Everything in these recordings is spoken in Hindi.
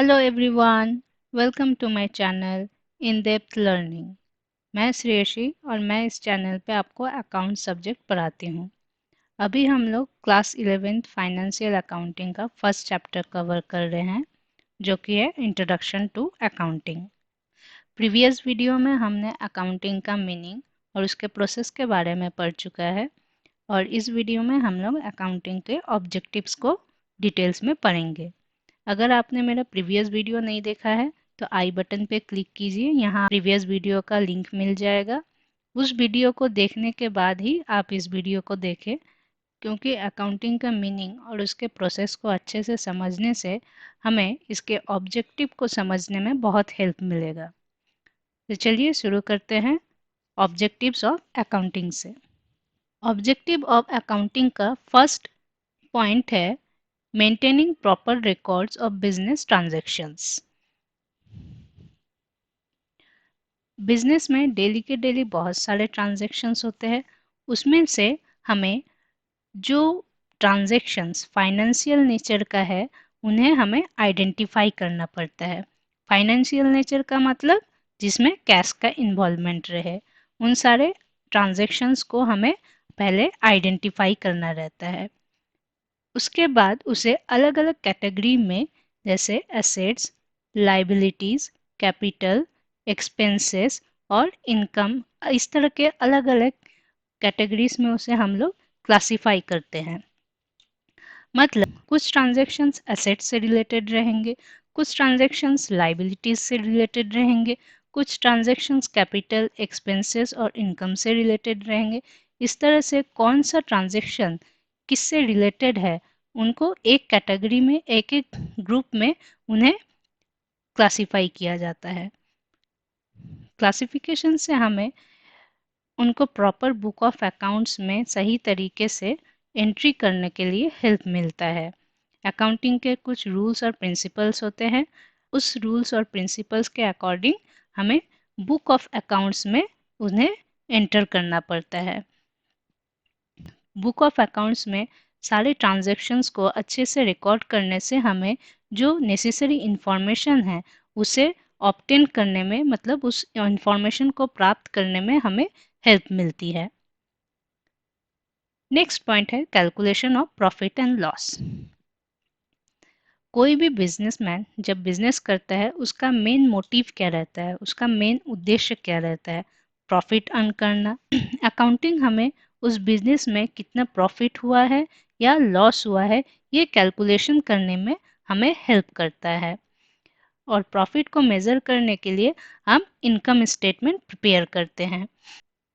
Hello everyone, welcome to my channel in depth learning. मैं श्रेयसी और मैं इस चैनल पे आपको अकाउंट सब्जेक्ट पढ़ाती हूँ। अभी हम लोग क्लास 11th फाइनेंशियल अकाउंटिंग का फर्स्ट चैप्टर कवर कर रहे हैं, जो कि है introduction to accounting. Previous video में हमने अकाउंटिंग का मीनिंग और उसके प्रोसेस के बारे में पढ़ चुका है, और इस वीडियो में हम लोग अकाउंटिंग के ऑब्जेक्टिव्स को डिटेल्स में पढ़ेंगे। अगर आपने मेरा प्रीवियस वीडियो नहीं देखा है तो आई बटन पे क्लिक कीजिए, यहाँ प्रीवियस वीडियो का लिंक मिल जाएगा। उस वीडियो को देखने के बाद ही आप इस वीडियो को देखें, क्योंकि अकाउंटिंग का मीनिंग और उसके प्रोसेस को अच्छे से समझने से हमें इसके ऑब्जेक्टिव को समझने में बहुत हेल्प मिलेगा। तो चलिए शुरू करते हैं ऑब्जेक्टिव्स ऑफ अकाउंटिंग से। ऑब्जेक्टिव ऑफ अकाउंटिंग का फर्स्ट पॉइंट है maintaining proper records of business transactions. Business में डेली के डेली बहुत सारे ट्रांजैक्शंस होते हैं, उसमें से हमें जो ट्रांजैक्शंस फाइनेंशियल नेचर का है उन्हें हमें आइडेंटिफाई करना पड़ता है। फाइनेंशियल नेचर का मतलब जिसमें कैश का इन्वॉल्वमेंट रहे, उन सारे ट्रांजैक्शंस को हमें पहले आइडेंटिफाई करना रहता है। उसके बाद उसे अलग अलग कैटेगरी में, जैसे एसेट्स, लाइबिलिटीज, कैपिटल, एक्सपेंसेस और इनकम, इस तरह के अलग अलग कैटेगरीज में उसे हम लोग क्लासिफाई करते हैं। मतलब कुछ ट्रांजैक्शंस एसेट से रिलेटेड रहेंगे, कुछ ट्रांजैक्शंस लाइबिलिटीज से रिलेटेड रहेंगे, कुछ ट्रांजैक्शंस कैपिटल, एक्सपेंसेस और इनकम से रिलेटेड रहेंगे। इस तरह से कौन सा ट्रांजैक्शन किससे रिलेटेड है उनको एक कैटेगरी में, एक एक ग्रुप में उन्हें क्लासिफाई किया जाता है। क्लासिफिकेशन से हमें उनको प्रॉपर बुक ऑफ अकाउंट्स में सही तरीके से एंट्री करने के लिए हेल्प मिलता है। अकाउंटिंग के कुछ रूल्स और प्रिंसिपल्स होते हैं, उस रूल्स और प्रिंसिपल्स के अकॉर्डिंग हमें बुक ऑफ अकाउंट्स में उन्हें एंटर करना पड़ता है। बुक ऑफ अकाउंट्स में सारे ट्रांजैक्शंस को अच्छे से रिकॉर्ड करने से हमें जो नेसेसरी इंफॉर्मेशन है उसे ऑब्टेन करने में, मतलब उस इंफॉर्मेशन को प्राप्त करने में हमें हेल्प मिलती है। नेक्स्ट पॉइंट है calculation of profit and loss. कोई भी बिजनेसमैन जब बिजनेस करता है उसका मेन मोटिव क्या रहता है, उसका मेन उद्देश्य क्या रहता है? प्रॉफिट अर्न करना। अकाउंटिंग हमें उस बिजनेस में कितना प्रॉफिट हुआ है या लॉस हुआ है ये कैलकुलेशन करने में हमें हेल्प करता है। और प्रॉफिट को मेज़र करने के लिए हम इनकम स्टेटमेंट प्रिपेयर करते हैं।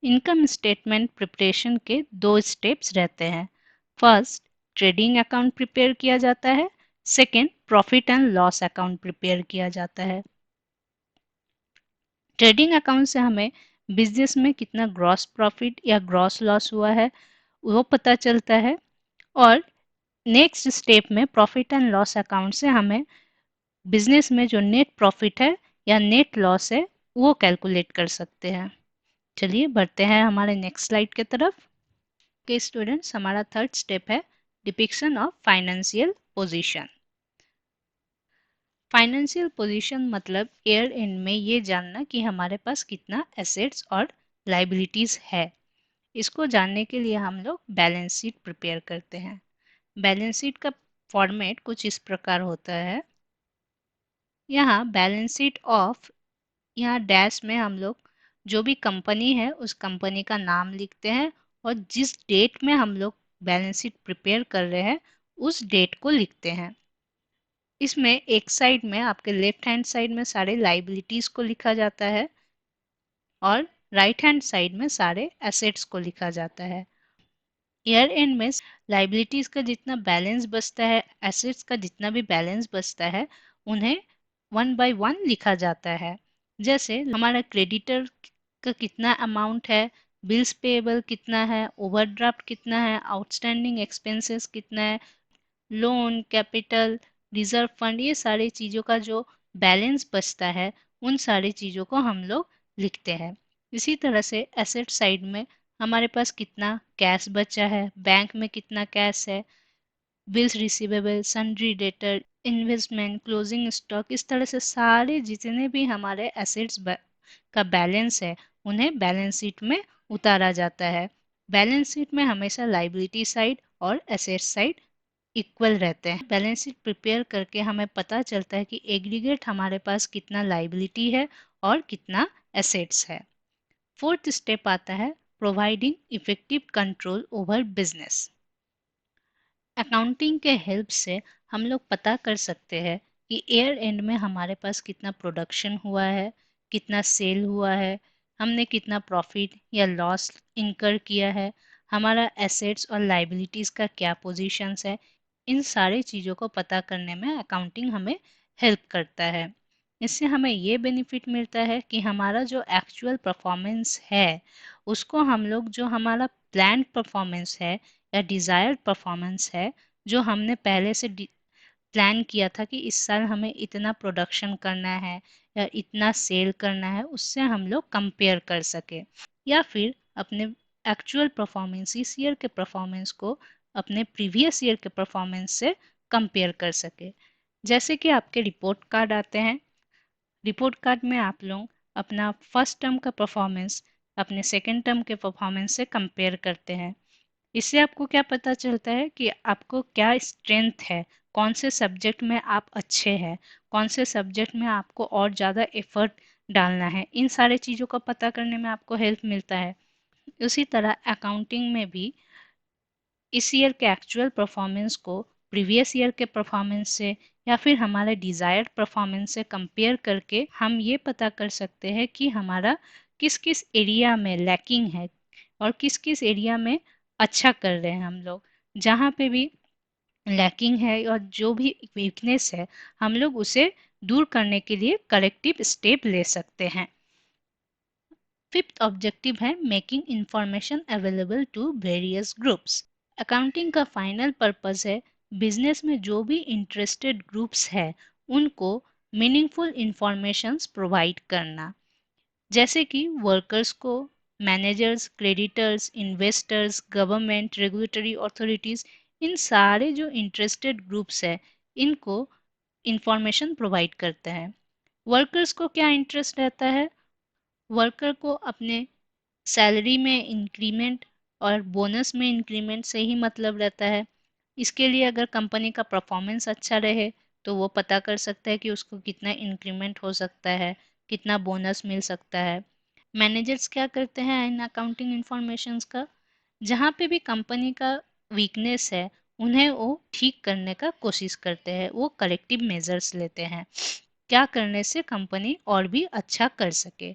इनकम स्टेटमेंट प्रिपरेशन के दो स्टेप्स रहते हैं। फर्स्ट, ट्रेडिंग अकाउंट प्रिपेयर किया जाता है। Second, profit and loss account prepare किया जाता है। ट्रेडिंग अकाउंट से हमें बिजनेस में कितना ग्रॉस प्रॉफिट या ग्रॉस लॉस हुआ है वो पता चलता है, और नेक्स्ट स्टेप में प्रॉफिट एंड लॉस अकाउंट से हमें बिजनेस में जो नेट प्रॉफिट है या नेट लॉस है वो कैलकुलेट कर सकते हैं। चलिए बढ़ते हैं हमारे नेक्स्ट स्लाइड की तरफ। के स्टूडेंट्स, हमारा थर्ड स्टेप है depiction of financial position. Financial position मतलब ईयर एंड में ये जानना कि हमारे पास कितना एसेट्स और लाइबिलिटीज है। इसको जानने के लिए हम लोग बैलेंस शीट प्रिपेयर करते हैं। बैलेंस शीट का फॉर्मेट कुछ इस प्रकार होता है। यहाँ बैलेंस शीट ऑफ, यहाँ डैश में हम लोग जो भी कंपनी है उस कंपनी का नाम लिखते हैं, और जिस डेट में हम लोग बैलेंस शीट प्रिपेयर कर रहे हैं उस डेट को लिखते हैं। इसमें एक साइड में, आपके लेफ्ट हैंड साइड में सारे लाइबिलिटीज को लिखा जाता है और राइट हैंड साइड में सारे एसेट्स को लिखा जाता है। ईयर एंड में लाइबिलिटीज का जितना बैलेंस बचता है, एसेट्स का जितना भी बैलेंस बचता है, उन्हें वन बाय वन लिखा जाता है। जैसे हमारा क्रेडिटर का कितना अमाउंट है, बिल्स पेएबल कितना है, ओवरड्राफ्ट कितना है, आउटस्टैंडिंग एक्सपेंसेस कितना है, लोन, कैपिटल, रिजर्व फंड, ये सारी चीज़ों का जो बैलेंस बचता है उन सारी चीज़ों को हम लोग लिखते हैं। इसी तरह से एसेट साइड में हमारे पास कितना कैश बचा है, बैंक में कितना कैश है, bills receivable, sundry debtor, investment, closing stock, इस तरह से सारे जितने भी हमारे एसेट्स का बैलेंस है उन्हें बैलेंस शीट में उतारा जाता है। बैलेंस शीट में हमेशा लाइबिलिटी साइड और एसेट साइड इक्वल रहते हैं। बैलेंस शीट प्रिपेयर करके हमें पता चलता है कि एग्रीगेट हमारे पास कितना लाइबिलिटी है और कितना एसेट्स है। फोर्थ स्टेप आता है providing effective control over business. Accounting के हेल्प से हम लोग पता कर सकते हैं कि ईयर एंड में हमारे पास कितना प्रोडक्शन हुआ है, कितना सेल हुआ है, हमने कितना प्रॉफिट या लॉस इनकर किया है, हमारा एसेट्स और लाइबिलिटीज़ का क्या पोजीशंस है। इन सारी चीज़ों को पता करने में अकाउंटिंग हमें हेल्प करता है। इससे हमें ये बेनिफिट मिलता है कि हमारा जो एक्चुअल परफॉर्मेंस है उसको हम लोग जो हमारा प्लान परफॉर्मेंस है या डिज़ायर्ड परफॉर्मेंस है, जो हमने पहले से प्लान किया था कि इस साल हमें इतना प्रोडक्शन करना है या इतना सेल करना है, उससे हम लोग कंपेयर कर सके या फिर अपने एक्चुअल परफॉर्मेंस इस ईयर के परफॉर्मेंस को अपने प्रीवियस ईयर के परफॉर्मेंस से कंपेयर कर सके। जैसे कि आपके रिपोर्ट कार्ड आते हैं, रिपोर्ट कार्ड में आप लोग अपना फर्स्ट टर्म का परफॉर्मेंस अपने सेकेंड टर्म के परफॉर्मेंस से कंपेयर करते हैं। इससे आपको क्या पता चलता है कि आपको क्या स्ट्रेंथ है, कौन से सब्जेक्ट में आप अच्छे हैं, कौन से सब्जेक्ट में आपको और ज़्यादा एफर्ट डालना है। इन सारे चीज़ों का पता करने में आपको हेल्प मिलता है। उसी तरह अकाउंटिंग में भी इस ईयर के एक्चुअल परफॉर्मेंस को प्रीवियस ईयर के परफॉर्मेंस से या फिर हमारे डिज़ायर्ड परफॉर्मेंस से कंपेयर करके हम ये पता कर सकते हैं कि हमारा किस किस एरिया में लैकिंग है और किस किस एरिया में अच्छा कर रहे हैं हम लोग। जहाँ पे भी लैकिंग है और जो भी वीकनेस है हम लोग उसे दूर करने के लिए करेक्टिव स्टेप ले सकते हैं। फिफ्थ ऑब्जेक्टिव है making information available to various groups. Accounting का फाइनल पर्पस है बिजनेस में जो भी इंटरेस्टेड ग्रुप्स है उनको मीनिंगफुल इंफॉर्मेशंस प्रोवाइड करना, जैसे कि वर्कर्स को, managers, creditors, investors, government, regulatory authorities, इन सारे जो इंटरेस्टेड ग्रुप्स है इनको इंफॉर्मेशन प्रोवाइड करते हैं। वर्कर्स को क्या इंटरेस्ट रहता है? वर्कर को अपने सैलरी में इंक्रीमेंट और बोनस में इंक्रीमेंट से ही मतलब रहता है। इसके लिए अगर कंपनी का परफॉर्मेंस अच्छा रहे तो वो पता कर सकता है कि उसको कितना इंक्रीमेंट हो सकता है, कितना बोनस मिल सकता है। मैनेजर्स क्या करते हैं इन अकाउंटिंग इंफॉर्मेशंस का? जहाँ पे भी कंपनी का वीकनेस है उन्हें वो ठीक करने का कोशिश करते हैं, वो करेक्टिव मेजर्स लेते हैं, क्या करने से कंपनी और भी अच्छा कर सके।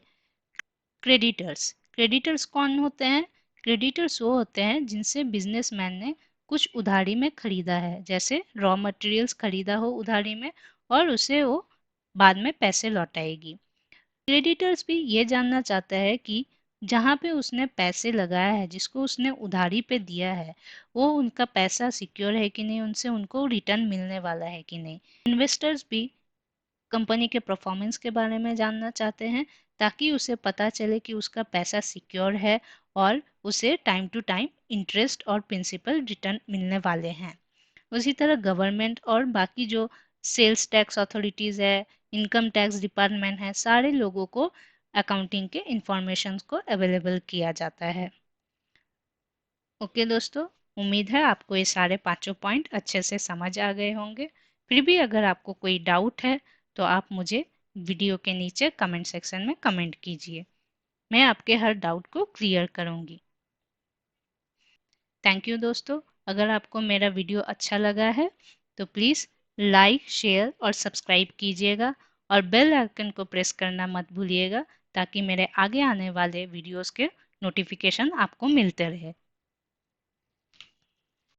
क्रेडिटर्स, क्रेडिटर्स कौन होते हैं? क्रेडिटर्स वो होते हैं जिनसे बिजनेसमैन ने कुछ उधारी में खरीदा है, जैसे रॉ मटेरियल्स खरीदा हो उधारी में और उसे वो बाद में पैसे लौटाएगी। क्रेडिटर्स भी ये जानना चाहता है कि जहाँ पे उसने पैसे लगाया है, जिसको उसने उधारी पे दिया है, वो उनका पैसा सिक्योर है कि नहीं, उनसे उनको रिटर्न मिलने वाला है कि नहीं। इन्वेस्टर्स भी कंपनी के परफॉर्मेंस के बारे में जानना चाहते हैं ताकि उसे पता चले कि उसका पैसा सिक्योर है और उसे टाइम टू टाइम इंटरेस्ट और प्रिंसिपल रिटर्न मिलने वाले हैं। उसी तरह गवर्नमेंट और बाकी जो सेल्स टैक्स अथॉरिटीज़ है, इनकम टैक्स डिपार्टमेंट है, सारे लोगों को अकाउंटिंग के इंफॉर्मेशन को अवेलेबल किया जाता है। ओके दोस्तों, उम्मीद है आपको ये सारे पांचों पॉइंट अच्छे से समझ आ गए होंगे। फिर भी अगर आपको कोई डाउट है तो आप मुझे वीडियो के नीचे कमेंट सेक्शन में कमेंट कीजिए, मैं आपके हर डाउट को क्लियर करूंगी। थैंक यू दोस्तों। अगर आपको मेरा वीडियो अच्छा लगा है तो प्लीज़ लाइक, शेयर और सब्सक्राइब कीजिएगा और बेल आइकन को प्रेस करना मत भूलिएगा ताकि मेरे आगे आने वाले वीडियोस के नोटिफिकेशन आपको मिलते रहे।